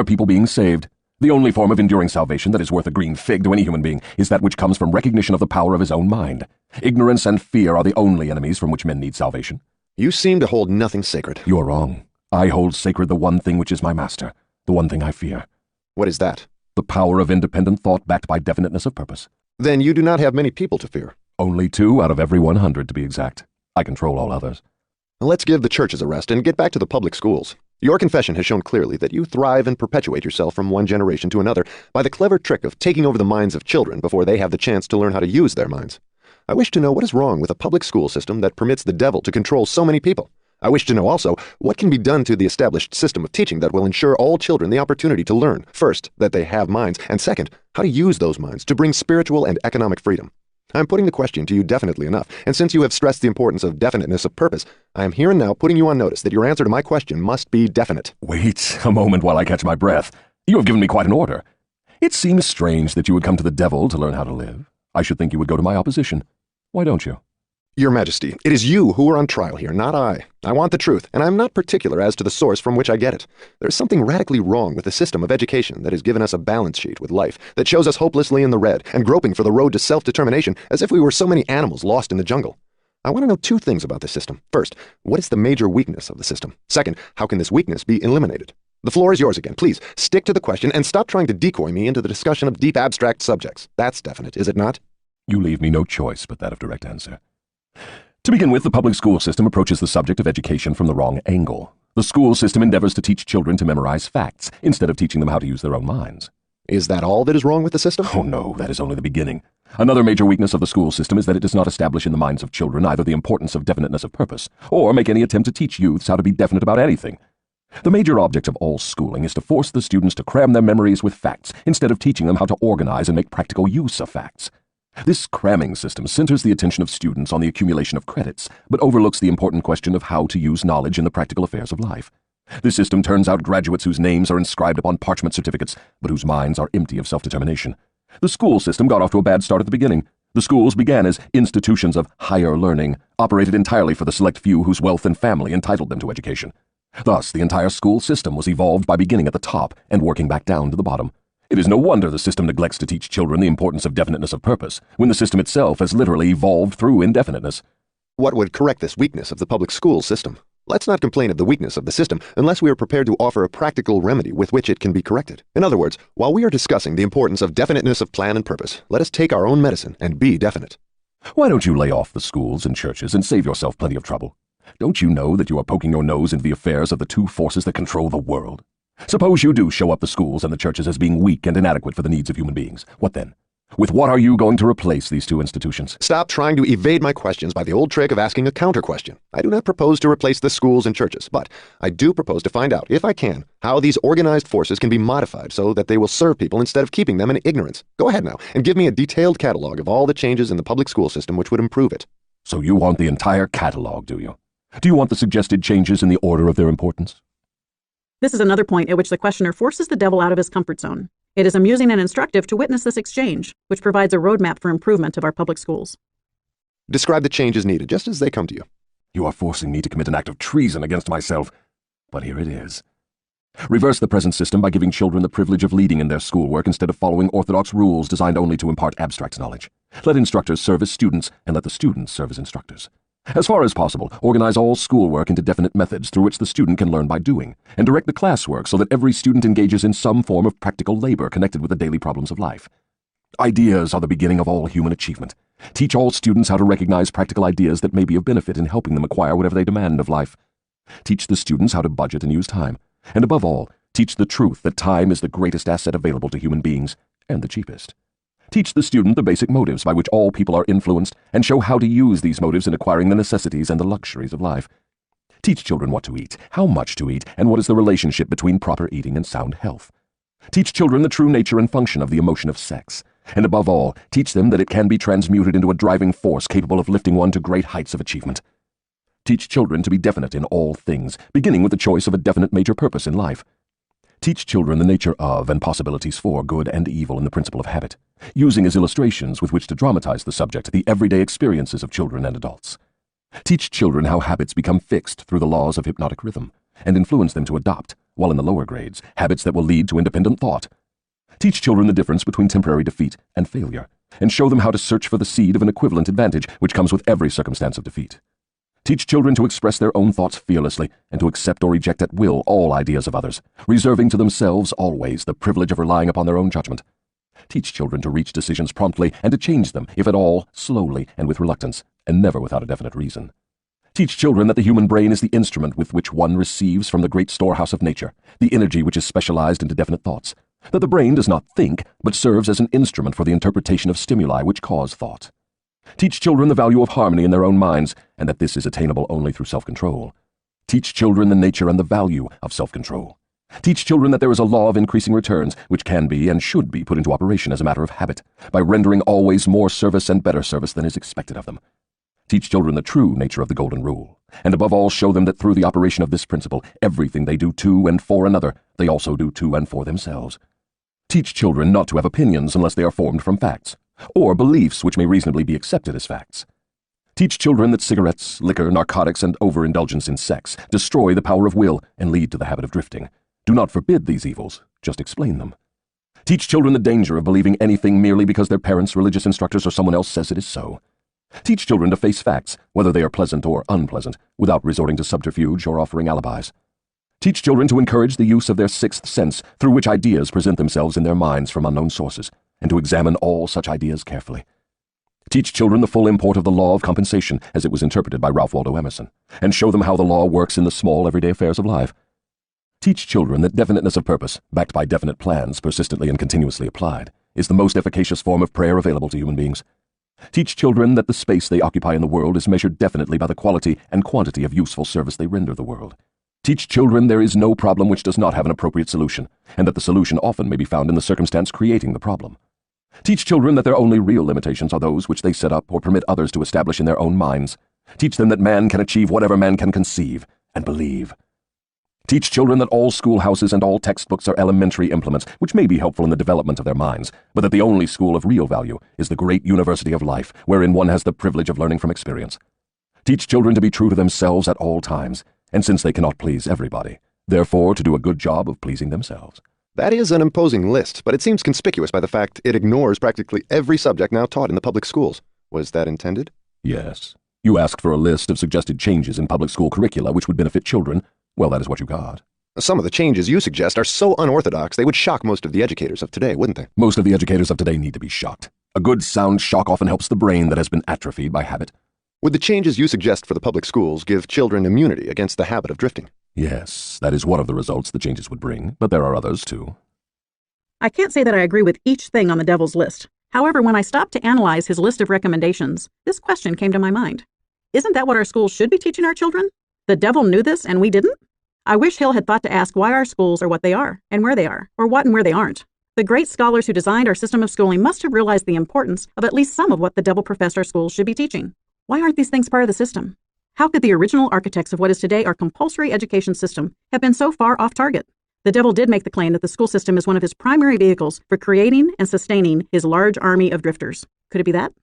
people being saved. The only form of enduring salvation that is worth a green fig to any human being is that which comes from recognition of the power of his own mind. Ignorance and fear are the only enemies from which men need salvation. You seem to hold nothing sacred. You are wrong. I hold sacred the one thing which is my master, the one thing I fear. What is that? The power of independent thought backed by definiteness of purpose. Then you do not have many people to fear. Only 2 out of every 100, to be exact. I control all others. Let's give the churches a rest and get back to the public schools. Your confession has shown clearly that you thrive and perpetuate yourself from one generation to another by the clever trick of taking over the minds of children before they have the chance to learn how to use their minds. I wish to know what is wrong with a public school system that permits the devil to control so many people. I wish to know also what can be done to the established system of teaching that will ensure all children the opportunity to learn, first, that they have minds, and second, how to use those minds to bring spiritual and economic freedom. I'm putting the question to you definitely enough, and since you have stressed the importance of definiteness of purpose, I am here and now putting you on notice that your answer to my question must be definite. Wait a moment while I catch my breath. You have given me quite an order. It seems strange that you would come to the devil to learn how to live. I should think you would go to my opposition. Why don't you? Your Majesty, it is you who are on trial here, not I. I want the truth, and I'm not particular as to the source from which I get it. There is something radically wrong with the system of education that has given us a balance sheet with life that shows us hopelessly in the red and groping for the road to self-determination as if we were so many animals lost in the jungle. I want to know 2 things about the system. First, what is the major weakness of the system? Second, how can this weakness be eliminated? The floor is yours again. Please, stick to the question and stop trying to decoy me into the discussion of deep abstract subjects. That's definite, is it not? You leave me no choice but that of direct answer. To begin with, the public school system approaches the subject of education from the wrong angle. The school system endeavors to teach children to memorize facts, instead of teaching them how to use their own minds. Is that all that is wrong with the system? Oh no, that is only the beginning. Another major weakness of the school system is that it does not establish in the minds of children either the importance of definiteness of purpose, or make any attempt to teach youths how to be definite about anything. The major object of all schooling is to force the students to cram their memories with facts, instead of teaching them how to organize and make practical use of facts. This cramming system centers the attention of students on the accumulation of credits, but overlooks the important question of how to use knowledge in the practical affairs of life. This system turns out graduates whose names are inscribed upon parchment certificates, but whose minds are empty of self-determination. The school system got off to a bad start at the beginning. The schools began as institutions of higher learning, operated entirely for the select few whose wealth and family entitled them to education. Thus, the entire school system was evolved by beginning at the top and working back down to the bottom. It is no wonder the system neglects to teach children the importance of definiteness of purpose, when the system itself has literally evolved through indefiniteness. What would correct this weakness of the public school system? Let's not complain of the weakness of the system unless we are prepared to offer a practical remedy with which it can be corrected. In other words, while we are discussing the importance of definiteness of plan and purpose, let us take our own medicine and be definite. Why don't you lay off the schools and churches and save yourself plenty of trouble? Don't you know that you are poking your nose into the affairs of the 2 forces that control the world? Suppose you do show up the schools and the churches as being weak and inadequate for the needs of human beings. What then? With what are you going to replace these 2 institutions? Stop trying to evade my questions by the old trick of asking a counter-question. I do not propose to replace the schools and churches, but I do propose to find out, if I can, how these organized forces can be modified so that they will serve people instead of keeping them in ignorance. Go ahead now, and give me a detailed catalog of all the changes in the public school system which would improve it. So you want the entire catalog, do you? Do you want the suggested changes in the order of their importance? This is another point at which the questioner forces the devil out of his comfort zone. It is amusing and instructive to witness this exchange, which provides a roadmap for improvement of our public schools. Describe the changes needed, just as they come to you. You are forcing me to commit an act of treason against myself, but here it is. Reverse the present system by giving children the privilege of leading in their schoolwork instead of following orthodox rules designed only to impart abstract knowledge. Let instructors serve as students, and let the students serve as instructors. As far as possible, organize all schoolwork into definite methods through which the student can learn by doing, and direct the classwork so that every student engages in some form of practical labor connected with the daily problems of life. Ideas are the beginning of all human achievement. Teach all students how to recognize practical ideas that may be of benefit in helping them acquire whatever they demand of life. Teach the students how to budget and use time, and above all, teach the truth that time is the greatest asset available to human beings, and the cheapest. Teach the student the basic motives by which all people are influenced, and show how to use these motives in acquiring the necessities and the luxuries of life. Teach children what to eat, how much to eat, and what is the relationship between proper eating and sound health. Teach children the true nature and function of the emotion of sex, and above all, teach them that it can be transmuted into a driving force capable of lifting one to great heights of achievement. Teach children to be definite in all things, beginning with the choice of a definite major purpose in life. Teach children the nature of and possibilities for good and evil in the principle of habit, using as illustrations with which to dramatize the subject the everyday experiences of children and adults. Teach children how habits become fixed through the laws of hypnotic rhythm, and influence them to adopt, while in the lower grades, habits that will lead to independent thought. Teach children the difference between temporary defeat and failure, and show them how to search for the seed of an equivalent advantage which comes with every circumstance of defeat. Teach children to express their own thoughts fearlessly and to accept or reject at will all ideas of others, reserving to themselves always the privilege of relying upon their own judgment. Teach children to reach decisions promptly and to change them, if at all, slowly and with reluctance, and never without a definite reason. Teach children that the human brain is the instrument with which one receives from the great storehouse of nature, the energy which is specialized into definite thoughts, that the brain does not think, but serves as an instrument for the interpretation of stimuli which cause thought. Teach children the value of harmony in their own minds, and that this is attainable only through self-control. Teach children the nature and the value of self-control. Teach children that there is a law of increasing returns, which can be and should be put into operation as a matter of habit, by rendering always more service and better service than is expected of them. Teach children the true nature of the Golden Rule, and above all show them that through the operation of this principle, everything they do to and for another, they also do to and for themselves. Teach children not to have opinions unless they are formed from facts, or beliefs which may reasonably be accepted as facts. Teach children that cigarettes, liquor, narcotics, and overindulgence in sex destroy the power of will and lead to the habit of drifting. Do not forbid these evils, just explain them. Teach children the danger of believing anything merely because their parents, religious instructors, or someone else says it is so. Teach children to face facts, whether they are pleasant or unpleasant, without resorting to subterfuge or offering alibis. Teach children to encourage the use of their sixth sense, through which ideas present themselves in their minds from unknown sources, and to examine all such ideas carefully. Teach children the full import of the law of compensation as it was interpreted by Ralph Waldo Emerson, and show them how the law works in the small everyday affairs of life. Teach children that definiteness of purpose, backed by definite plans persistently and continuously applied, is the most efficacious form of prayer available to human beings. Teach children that the space they occupy in the world is measured definitely by the quality and quantity of useful service they render the world. Teach children there is no problem which does not have an appropriate solution, and that the solution often may be found in the circumstance creating the problem. Teach children that their only real limitations are those which they set up or permit others to establish in their own minds. Teach them that man can achieve whatever man can conceive and believe. Teach children that all schoolhouses and all textbooks are elementary implements which may be helpful in the development of their minds, but that the only school of real value is the great university of life, wherein one has the privilege of learning from experience. Teach children to be true to themselves at all times, and since they cannot please everybody, therefore to do a good job of pleasing themselves. That is an imposing list, but it seems conspicuous by the fact it ignores practically every subject now taught in the public schools. Was that intended? Yes. You asked for a list of suggested changes in public school curricula which would benefit children. Well, that is what you got. Some of the changes you suggest are so unorthodox they would shock most of the educators of today, wouldn't they? Most of the educators of today need to be shocked. A good sound shock often helps the brain that has been atrophied by habit. Would the changes you suggest for the public schools give children immunity against the habit of drifting? Yes, that is one of the results the changes would bring, but there are others too. I can't say that I agree with each thing on the devil's list. However, when I stopped to analyze his list of recommendations, this question came to my mind. Isn't that what our schools should be teaching our children? The devil knew this and we didn't? I wish Hill had thought to ask why our schools are what they are, and where they are, or what and where they aren't. The great scholars who designed our system of schooling must have realized the importance of at least some of what the devil professed our schools should be teaching. Why aren't these things part of the system? How could the original architects of what is today our compulsory education system have been so far off target? The devil did make the claim that the school system is one of his primary vehicles for creating and sustaining his large army of drifters. Could it be that?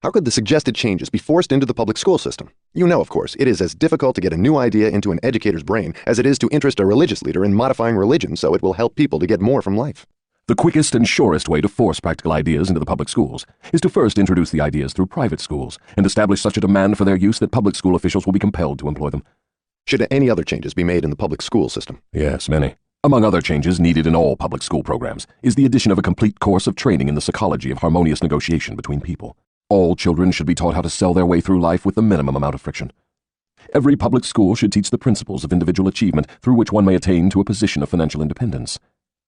How could the suggested changes be forced into the public school system? You know, of course, it is as difficult to get a new idea into an educator's brain as it is to interest a religious leader in modifying religion so it will help people to get more from life. The quickest and surest way to force practical ideas into the public schools is to first introduce the ideas through private schools and establish such a demand for their use that public school officials will be compelled to employ them. Should any other changes be made in the public school system? Yes, many. Among other changes needed in all public school programs is the addition of a complete course of training in the psychology of harmonious negotiation between people. All children should be taught how to sell their way through life with the minimum amount of friction. Every public school should teach the principles of individual achievement through which one may attain to a position of financial independence.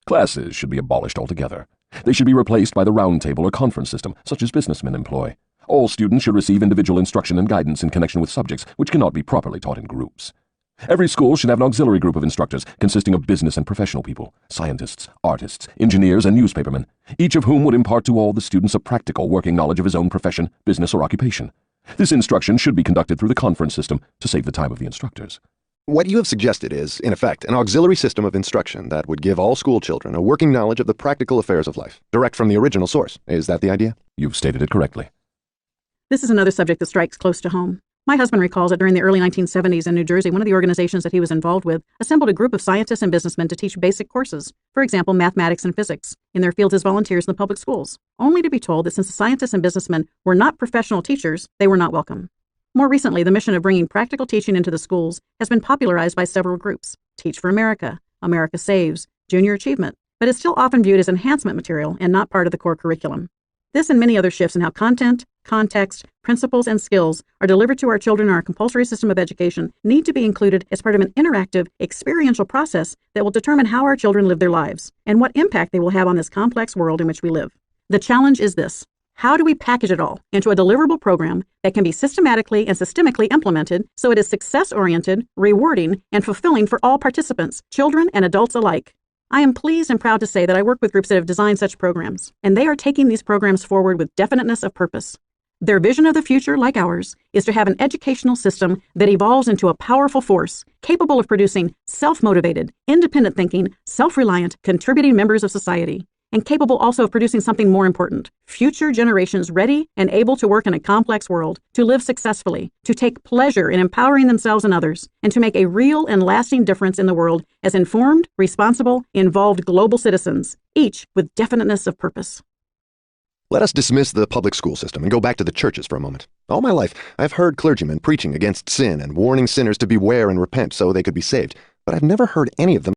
Classes should be abolished altogether. They should be replaced by the round table or conference system, such as businessmen employ. All students should receive individual instruction and guidance in connection with subjects which cannot be properly taught in groups. Every school should have an auxiliary group of instructors consisting of business and professional people, scientists, artists, engineers, and newspapermen, each of whom would impart to all the students a practical working knowledge of his own profession, business, or occupation. This instruction should be conducted through the conference system to save the time of the instructors. What you have suggested is, in effect, an auxiliary system of instruction that would give all school children a working knowledge of the practical affairs of life, direct from the original source. Is that the idea? You've stated it correctly. This is another subject that strikes close to home. My husband recalls that during the early 1970s in New Jersey, one of the organizations that he was involved with assembled a group of scientists and businessmen to teach basic courses, for example, mathematics and physics, in their fields as volunteers in the public schools, only to be told that since the scientists and businessmen were not professional teachers, they were not welcome. More recently, the mission of bringing practical teaching into the schools has been popularized by several groups: Teach for America, America Saves, Junior Achievement, but is still often viewed as enhancement material and not part of the core curriculum. This and many other shifts in how content, context, principles, and skills are delivered to our children in our compulsory system of education need to be included as part of an interactive, experiential process that will determine how our children live their lives and what impact they will have on this complex world in which we live. The challenge is this: how do we package it all into a deliverable program that can be systematically and systemically implemented so it is success-oriented, rewarding, and fulfilling for all participants, children and adults alike? I am pleased and proud to say that I work with groups that have designed such programs, and they are taking these programs forward with definiteness of purpose. Their vision of the future, like ours, is to have an educational system that evolves into a powerful force, capable of producing self-motivated, independent thinking, self-reliant, contributing members of society, and capable also of producing something more important: future generations ready and able to work in a complex world, to live successfully, to take pleasure in empowering themselves and others, and to make a real and lasting difference in the world as informed, responsible, involved global citizens, each with definiteness of purpose. Let us dismiss the public school system and go back to the churches for a moment. All my life, I've heard clergymen preaching against sin and warning sinners to beware and repent so they could be saved, but I've never heard any of them